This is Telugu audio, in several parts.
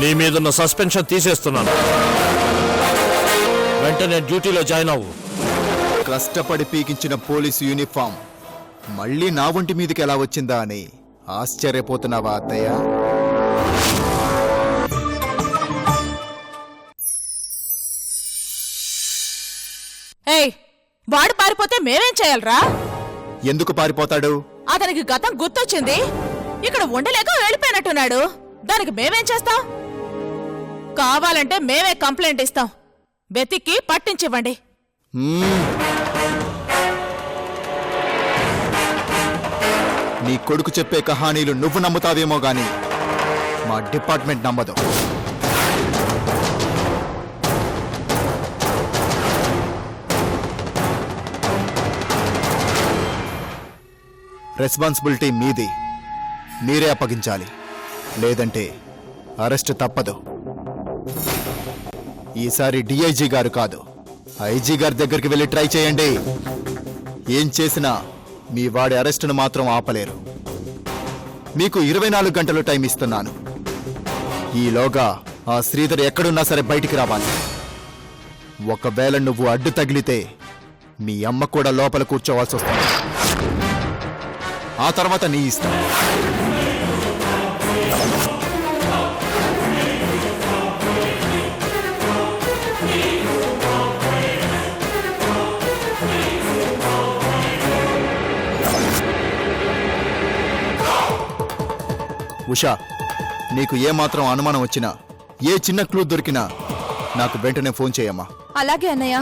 నీ మీదున్న సస్పెన్షన్ తీసేస్తున్నాను. వెంటనే డ్యూటీలో జాయిన్ అవ్వు. కష్టపడి పీకించిన పోలీసు యూనిఫామ్ మళ్ళీ నా ఒంటి మీదకి ఎలా వచ్చిందా అని ఆశ్చర్యపోతున్నావా అత్తయ్య? ఏయ్, వాడు పారిపోతే మేమేం చేయాలరా? ఎందుకు పారిపోతాడు? అతనికి గతం గుర్తొచ్చింది. ఇక్కడ ఉండలేక వెళ్ళిపోయినట్టున్నాడు. దానికి మేమేం చేస్తాం? కావాలంటే మేమే కంప్లైంట్ ఇస్తాం. వెతికి పట్టించివ్వండి. నీ కొడుకు చెప్పే కహానీలు నువ్వు నమ్ముతావేమో గాని మా డిపార్ట్మెంట్ నమ్మదు. రెస్పాన్సిబిలిటీ మీది. మీరే అప్పగించాలి, లేదంటే అరెస్ట్ తప్పదు. ఈసారి డిఐజీ గారు కాదు, ఐజీ గారి దగ్గరికి వెళ్ళి ట్రై చేయండి. ఏం చేసినా మీ వాడి అరెస్టును మాత్రం ఆపలేరు. మీకు 24 గంటలు టైం ఇస్తున్నాను. ఈలోగా ఆ శ్రీధర్ ఎక్కడున్నా సరే బయటికి రావాలి. ఒకవేళ నువ్వు అడ్డు తగిలితే మీ అమ్మ కూడా లోపల కూర్చోవాల్సి వస్తుంది. ఆ తర్వాత నీ ఇష్టం. ఉషా, నీకు ఏమాత్రం అనుమానం వచ్చినా, ఏ చిన్న క్లూ దొరికినా నాకు వెంటనే ఫోన్ చేయమ్మా. అలాగే అన్నయ్య.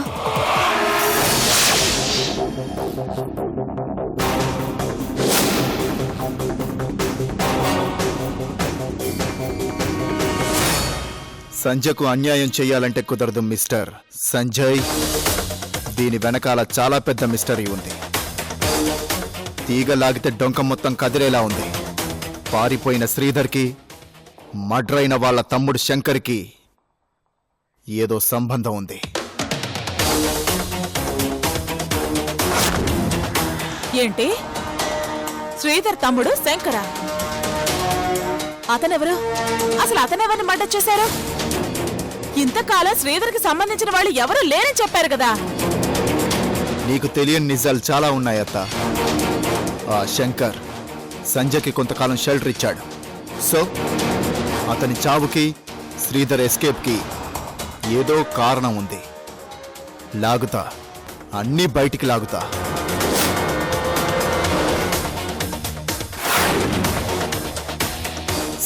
సంజయ్కు అన్యాయం చేయాలంటే కుదరదు మిస్టర్ సంజయ్. దీని వెనకాల చాలా పెద్ద మిస్టరీ ఉంది. తీగ లాగితే డొంక మొత్తం కదిలేలా ఉంది. పారిపోయిన శ్రీధర్కి, మర్డరైన వాళ్ళ తమ్ముడు శంకర్కి ఏదో సంబంధం ఉంది. ఏంటి? శ్రీధర్ తమ్ముడు శంకరా? అతనెవరు? అసలు అతనెవరిని మర్డర్ చేశారు? ఇంతకాలం శ్రీధర్కి సంబంధించిన వాళ్ళు ఎవరూ లేరని చెప్పారు కదా. నీకు తెలియని నిజాలు చాలా ఉన్నాయత్త. ఆ శంకర్ సంజయ్కి కొంతకాలం షెల్టర్ ఇచ్చాడు. సో అతని చావుకి, శ్రీధర్ ఎస్కేప్కి ఏదో కారణం ఉంది. లాగుతా, అన్నీ బయటికి లాగుతా.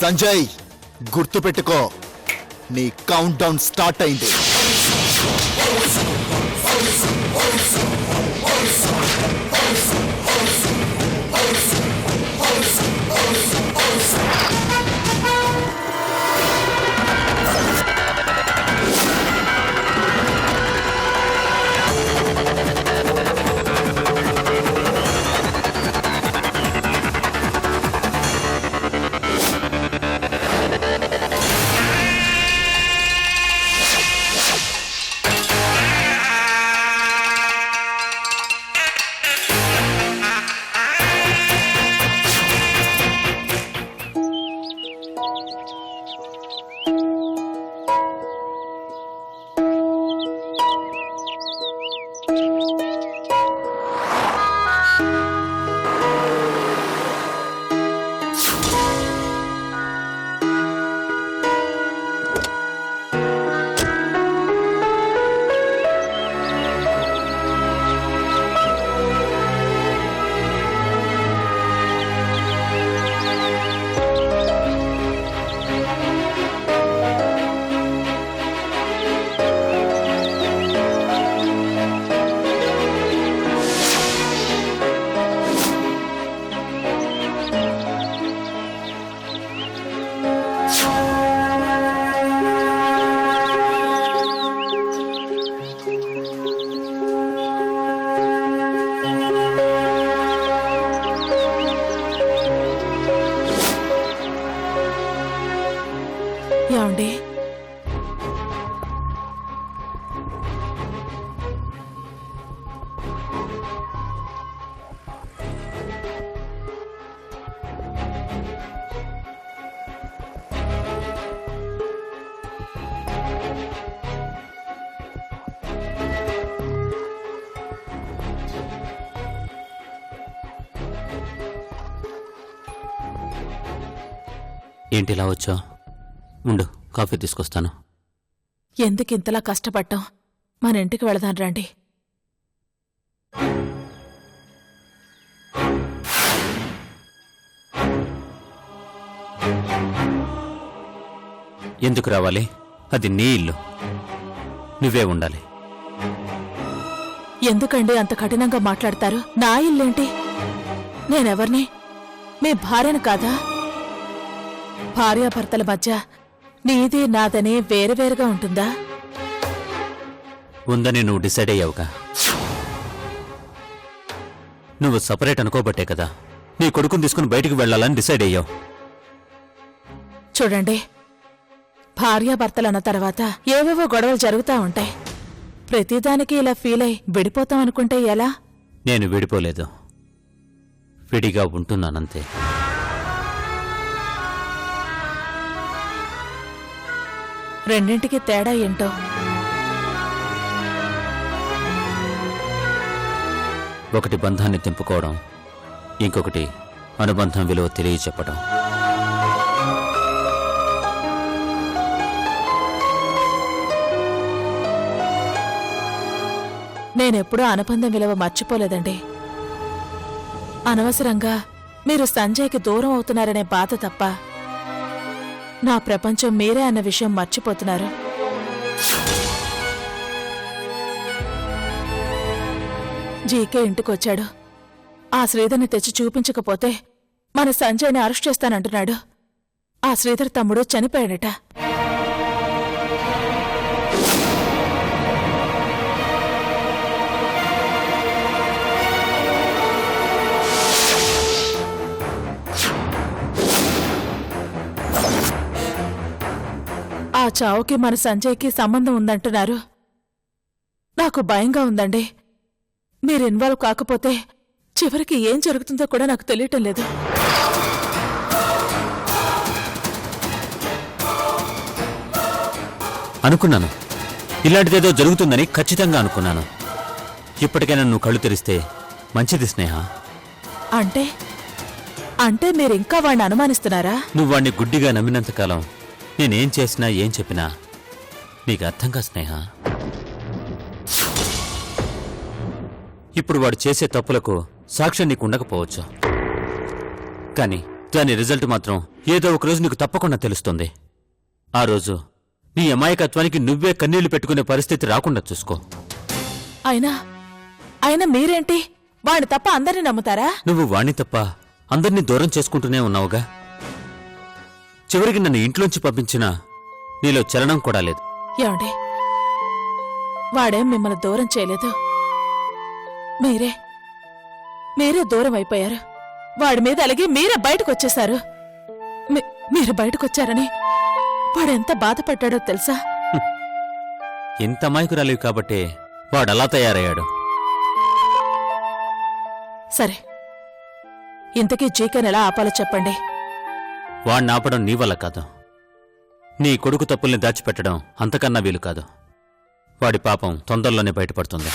సంజయ్, గుర్తుపెట్టుకో, నీ కౌంట్ డౌన్ స్టార్ట్ అయింది. ఏమండి? ఏంటి ఇలా వచ్చావు? ఉండు, కాఫీ తీసుకొస్తాను. ఎందుకు ఇంతలా కష్టపడ్డాం? మన ఇంటికి వెళదాం రండి. ఎందుకు రావాలి? అది నీ ఇల్లు, నువ్వే ఉండాలి. ఎందుకండి అంత కఠినంగా మాట్లాడతారు? నా ఇల్లేంటి? నేనెవర్ని? మీ భార్యను కాదా? భార్యాభర్తల మధ్య నీది నాదని వేరువేరుగా ఉంటుందా? ఉందని నువ్వు డిసైడ్ అయ్యావుగా. నువ్వు సపరేట్ అనుకోబట్టే కదా నీ కొడుకుని తీసుకుని బయటికి వెళ్లాలని డిసైడ్ అయ్యావు. చూడండి, భార్యాభర్తలన్న తర్వాత ఏవేవో గొడవలు జరుగుతా ఉంటాయి. ప్రతిదానికి ఇలా ఫీల్ అయి విడిపోతాం అనుకుంటే ఎలా? నేను విడిపోలేదు, విడిగా ఉంటున్నానంతే. రెండింటికి తేడా ఏంటో? ఒకటి బంధాన్ని తెంపుకోవడం, ఇంకొకటి అనుబంధం విలువ తెలియచెప్పడం. నేనెప్పుడూ అనుబంధం విలువ మర్చిపోలేదండి. అనవసరంగా మీరు సంజయ్కి దూరం అవుతున్నారనే బాధ తప్ప నా ప్రపంచం మీరే అన్న విషయం మర్చిపోతున్నారు. జీకే ఇంటికొచ్చాడు. ఆ శ్రీధర్ని తెచ్చి చూపించకపోతే మన సంజయ్ని అరెస్ట్ చేస్తానంటున్నాడు. ఆ శ్రీధర్ తమ్ముడు చనిపోయాడట. ఆ చావుకి మన సంజయ్కి సంబంధం ఉందంటున్నారు. నాకు భయంగా ఉందండి. మీరు ఇన్వాల్వ్ కాకపోతే చివరికి ఏం జరుగుతుందో కూడా నాకు తెలియటం లేదు. అనుకున్నాను, ఇలాంటిదేదో జరుగుతుందని ఖచ్చితంగా అనుకున్నాను. ఇప్పటికైనా నువ్వు కళ్ళు తెరిస్తే మంచిది స్నేహ. అంటే అంటే మీరింకా వాణ్ణి అనుమానిస్తున్నారా? నువ్వు వాణ్ణి గుడ్డిగా నమ్మినంతకాలం నేనేం చేసినా ఏం చెప్పినా నీకు అర్థంగా స్నేహ. ఇప్పుడు వాడు చేసే తప్పులకు సాక్ష్యం నీకు ఉండకపోవచ్చు, కానీ దాని రిజల్ట్ మాత్రం ఏదో ఒకరోజు నీకు తప్పకుండా తెలుస్తుంది. ఆ రోజు నీ అమాయకత్వానికి నువ్వే కన్నీళ్లు పెట్టుకునే పరిస్థితి రాకుండా చూసుకో. అయినా మీరేంటి వాణ్ణి తప్ప అందరినీ నమ్ముతారా? నువ్వు వాణ్ణి తప్ప అందర్నీ దూరం చేసుకుంటూనే ఉన్నావుగా. చివరికి నన్ను ఇంట్లోంచి పంపించినా నీలో చలనం కూడా లేదు. ఏమండి, వాడేం మిమ్మల్ని దూరం చేయలేదు. మీరే దూరం అయిపోయారు. వాడి మీద అలిగి మీరే బయటకొచ్చేశారు. మీరు బయటకొచ్చారని వాడెంత బాధపడ్డాడో తెలుసా? ఇంత అమాయకురాలివి కాబట్టే వాడలా తయారయ్యాడు. సరే, ఇంతకీ జీకేని ఎలా ఆపాలో చెప్పండి. వాణ్ణి ఆపడం నీ వల్ల కాదు. నీ కొడుకు తప్పుల్ని దాచిపెట్టడం అంతకన్నా వీలు కాదు. వాడి పాపం తొందరలోనే బయటపడుతుంది.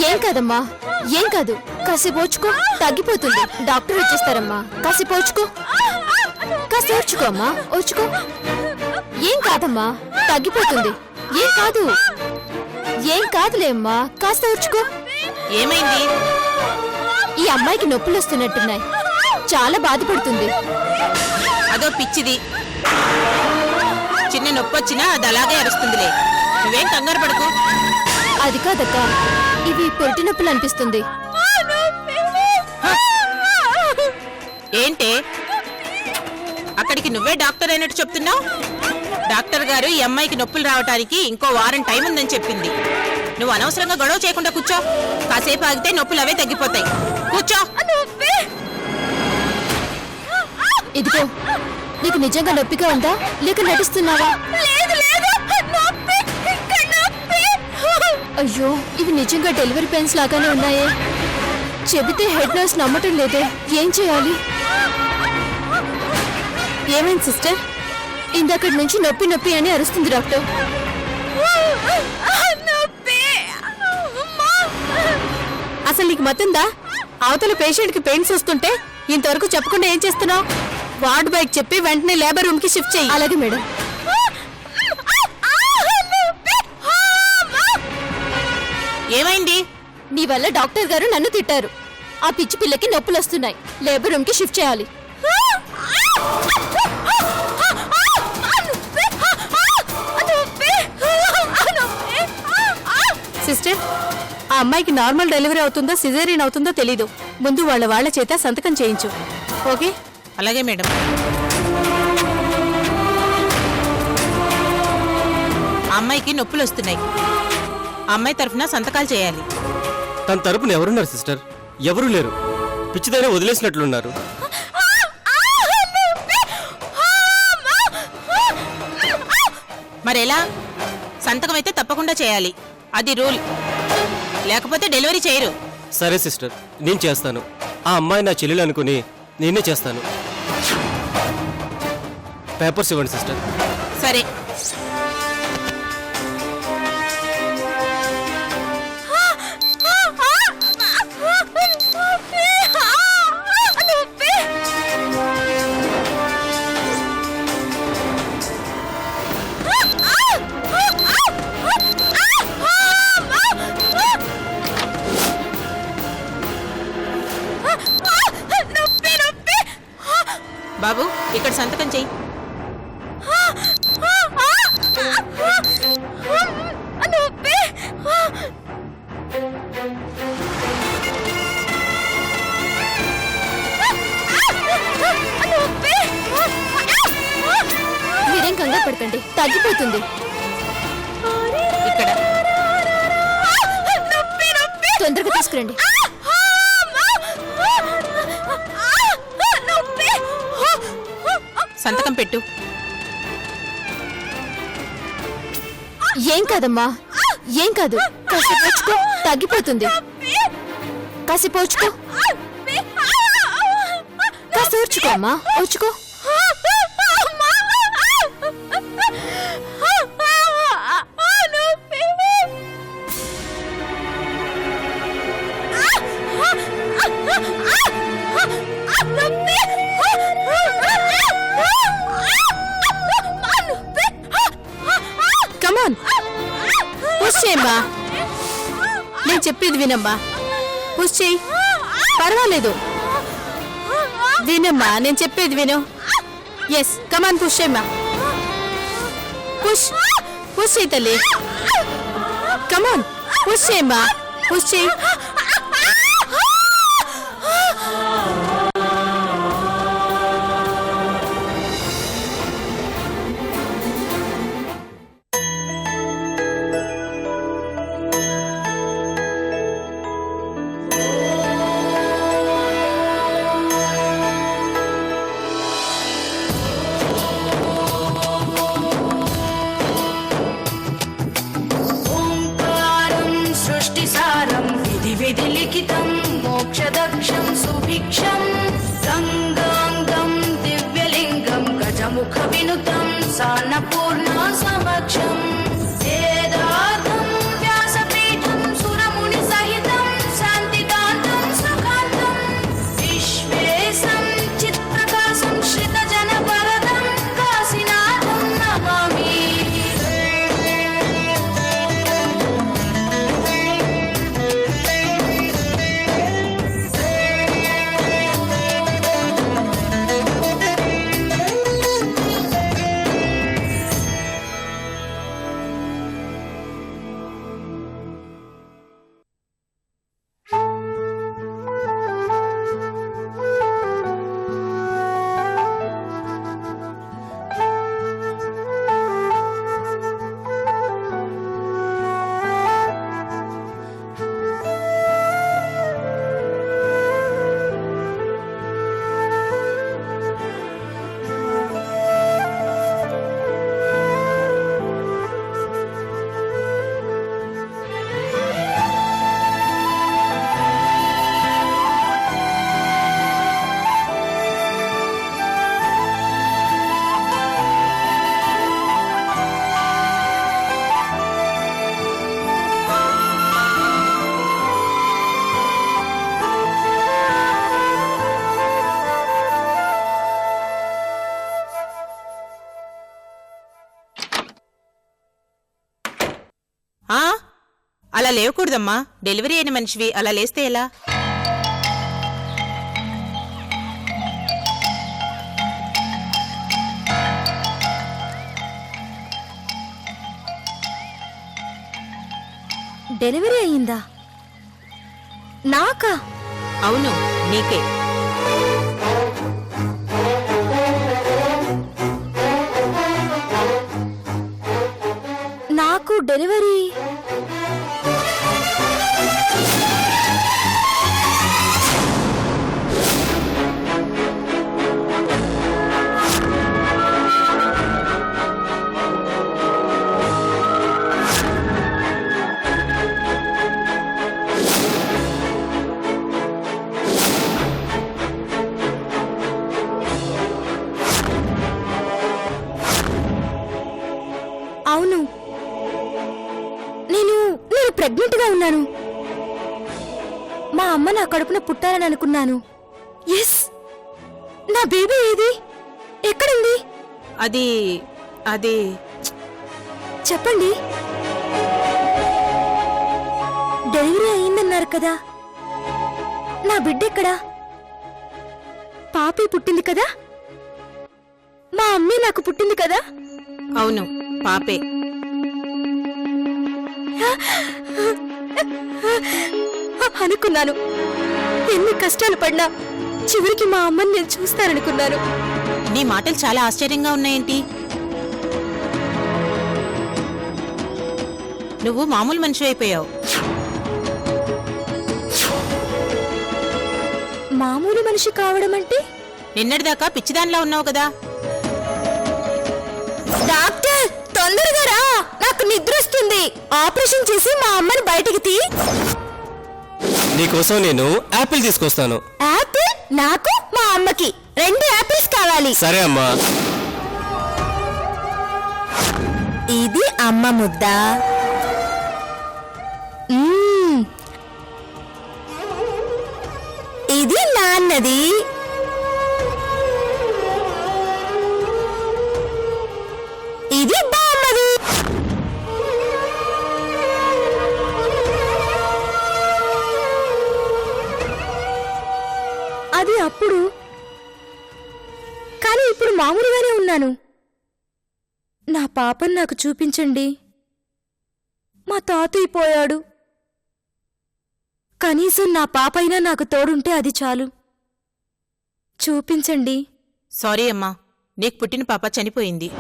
ఏం కాదమ్మా, ఏం కాదు. కాసేపు ఓర్చుకో, తగ్గిపోతుంది. డాక్టర్ వచ్చేస్తారమ్మా. కాసేపు ఓర్చుకో, కాస్త ఓర్చుకో అమ్మా, ఓర్చుకో. ఏం కాదమ్మా, తగ్గిపోతుంది. ఏం కాదు, ఏం కాదులే అమ్మా, కాస్త ఓర్చుకో. ఏమైంది? ఈ అమ్మాయికి నొప్పులు వస్తున్నట్టున్నాయి, చాలా బాధపడుతుంది. అదో పిచ్చిది. చిన్న నొప్పి వచ్చినా అది అలాగే అరుస్తుందిలే. నువ్వేం కంగారు పడకు. అది కాదక్క, ఇవి పొట్టి నొప్పులు అనిపిస్తుంది. ఏంటే అక్కడికి నువ్వే డాక్టర్ అయినట్టు చెప్తున్నావు? డాక్టర్ గారు ఈ అమ్మాయికి నొప్పులు రావటానికి ఇంకో వారం టైం ఉందని చెప్పింది. నువ్వు అనవసరంగా గొడవ చేయకుండా కూర్చో. కాసేపు ఆగితే నొప్పులు అవే తగ్గిపోతాయి. కూర్చో. ఇదిగో, నీకు నిజంగా నొప్పిగా ఉందా లేక నటిస్తున్నావా? అయ్యో, ఇవి నిజంగా డెలివరీ పెయిన్స్ లాగానే ఉన్నాయే. చెబితే హెడ్ నర్స్ నమ్మటం లేదే. ఏం చేయాలి? ఏమైంది సిస్టర్? ఇందక్కడి నుంచి నొప్పి నొప్పి అని అరుస్తుంది డాక్టర్. అసలు నీకు మతుందా? అవతల పేషెంట్ కి పెయిన్స్ వస్తుంటే ఇంతవరకు చెప్పకుండా ఏం చేస్తున్నావు? వార్డ్ బైక్ చెప్పి వెంటనే లేబర్ రూమ్ కి షిఫ్ట్ చెయ్యి. అలాగే మేడం. ఏమైంది? నీ వల్ల డాక్టర్ గారు నన్ను తిట్టారు. ఆ పిచ్చి పిల్లకి నొప్పులు వస్తున్నాయి, లేబర్ రూమ్ కి షిఫ్ట్ చేయాలి. సిస్టర్, ఆ అమ్మాయికి నార్మల్ డెలివరీ అవుతుందో సిజేరియన్ అవుతుందో తెలీదు. ముందు వాళ్ళ చేత సంతకం చేయించు. ఓకే? అలాగే మేడం. ఆ అమ్మాయికి నొప్పులు వస్తున్నాయి. ఆ అమ్మాయి తరఫున సంతకాలు చేయాలి. తన తరపున ఎవరున్నారు సిస్టర్? ఎవరూ లేరు. పిచ్చిదైనా వదిలేసినట్లున్నారు. మరెలా? సంతకం అయితే తప్పకుండా చేయాలి. అది రూల్. లేకపోతే డెలివరీ చేయరు. సరే సిస్టర్, నేను చేస్తాను. ఆ అమ్మాయి నా చెల్లెలు అనుకుని నేనే చేస్తాను. పేపర్స్ ఇవ్వండి సిస్టర్. సరే. బాబు, ఇక్కడ సంతకం చెయ్యి. మీరేం కంగారు పడకండి, తగ్గిపోతుంది. ఇక్కడ తొందరగా తీసుకురండి. సంతకం పెట్టు. ఏం కాదమ్మా, ఏం కాదు. కాసేపు ఓర్చుకో, తగ్గిపోతుంది. కాసేపు ఓర్చుకో, కాస్త ఓర్చుకో అమ్మా, ఓర్చుకో. కమాన్, పుష్ చేయమ్మా. నేను చెప్పేది వినమ్మా. పుష్ చేయి, పర్వాలేదు. వినమ్మా, నేను చెప్పేది విను. ఎస్, కమాన్, పుష్ చేయమ్మా. పుష్ పుష్ చేయి తల్లి. కమాన్, పుష్ చేయమ్మా, పుష్ చేయి. विधिलिखितं मोक्षदक्षं सुभिक्षं गङ्गाङ्गं दिव्यलिङ्गं गजमुखविनुतं सान्नपूर्णा समक्षं वेदार्थं व्यासपीठं सुरमुनिसहितं అలా లేవకూడదమ్మా. డెలివరీ అయిన మనిషివి అలా లేస్తే ఎలా? డెలివరీ అయ్యిందా? నాకా? అవును, నీకే. నాకు డెలివరీ అవును, నేను ప్రెగ్నెంట్ గా ఉన్నాను. మా అమ్మ నా కడుపున పుట్టాలని అనుకున్నాను. ఎస్, నా బేబీ ఏది? ఎక్కడుంది? అది అది చెప్పండి. డెలివరీ అయిందన్నారు కదా, నా బిడ్డెక్కడా? పాపి పుట్టింది కదా? మా అమ్మే నాకు పుట్టింది కదా? అవును, పాపే. అనుకున్నాను. ఎన్ని కష్టాలు పడినా చివరికి మా అమ్మని నేను చూస్తాననుకున్నాను. నీ మాటలు చాలా ఆశ్చర్యంగా ఉన్నాయేంటి? నువ్వు మామూలు మనిషి అయిపోయావు. మామూలు మనిషి కావడం అంటే? నిన్నటిదాకా పిచ్చిదానిలా ఉన్నావు కదా. డాక్టర్, తొందరగా రా, నాకు నిద్ర వస్తుంది. ఆపరేషన్ చేసి మా అమ్మని బయటికి తీ. నీకోసం నేను యాపిల్ తీసుకొస్తాను. యాపిల్? నాకు మా అమ్మకి 2 యాపిల్స్ కావాలి. సరే అమ్మా. ఇది అమ్మ ముద్ద. ఇది నాన్నది. ఇది బామ్మది. అది అప్పుడు, కానీ ఇప్పుడు మామూలుగానే ఉన్నాను. నా పాపను నాకు చూపించండి. మా తాతయ్య పోయాడు. కనీసం నా పాపైనా నాకు తోడుంటే అది చాలు. చూపించండి. సారీ అమ్మా, నీకు పుట్టిన పాప చనిపోయింది.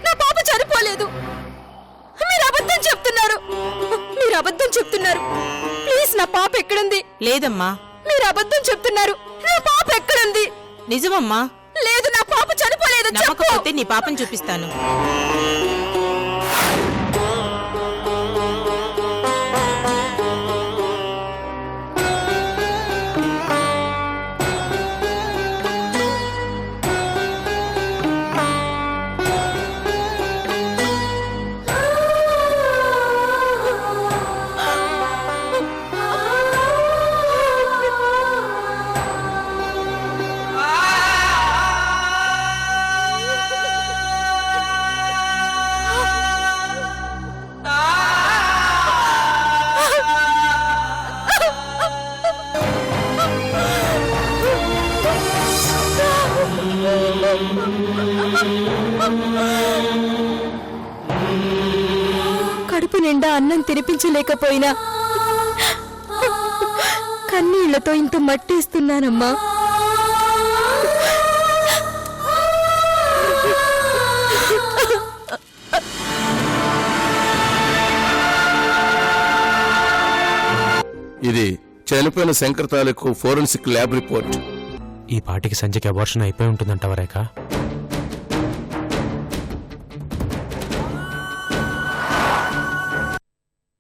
నా పాప చనిపోలేదు. మీరు అబద్ధం చెప్తున్నారు. ప్లీజ్, నా పాప ఎక్కడుంది? లేదమ్మా. మీరు అబద్ధం చెప్తున్నారు. నా పాప ఎక్కడుంది? నిజమమ్మా. లేదు, నా పాప చనిపోలేదు. నమ్మకపోతే నీ పాపను చూపిస్తాను. కడుపు నిండా అన్నం తినిపించలేకపోయినా కన్నీళ్లతో ఇంత మట్టేస్తున్నానమ్మా. ఇది చనిపోయిన శంకర్ తాలూకు ఫోరెన్సిక్ ల్యాబ్ రిపోర్ట్. ఈ పాటికి సంజయ్కి అబార్షన్ అయిపోయి ఉంటుందంటావా రేఖ?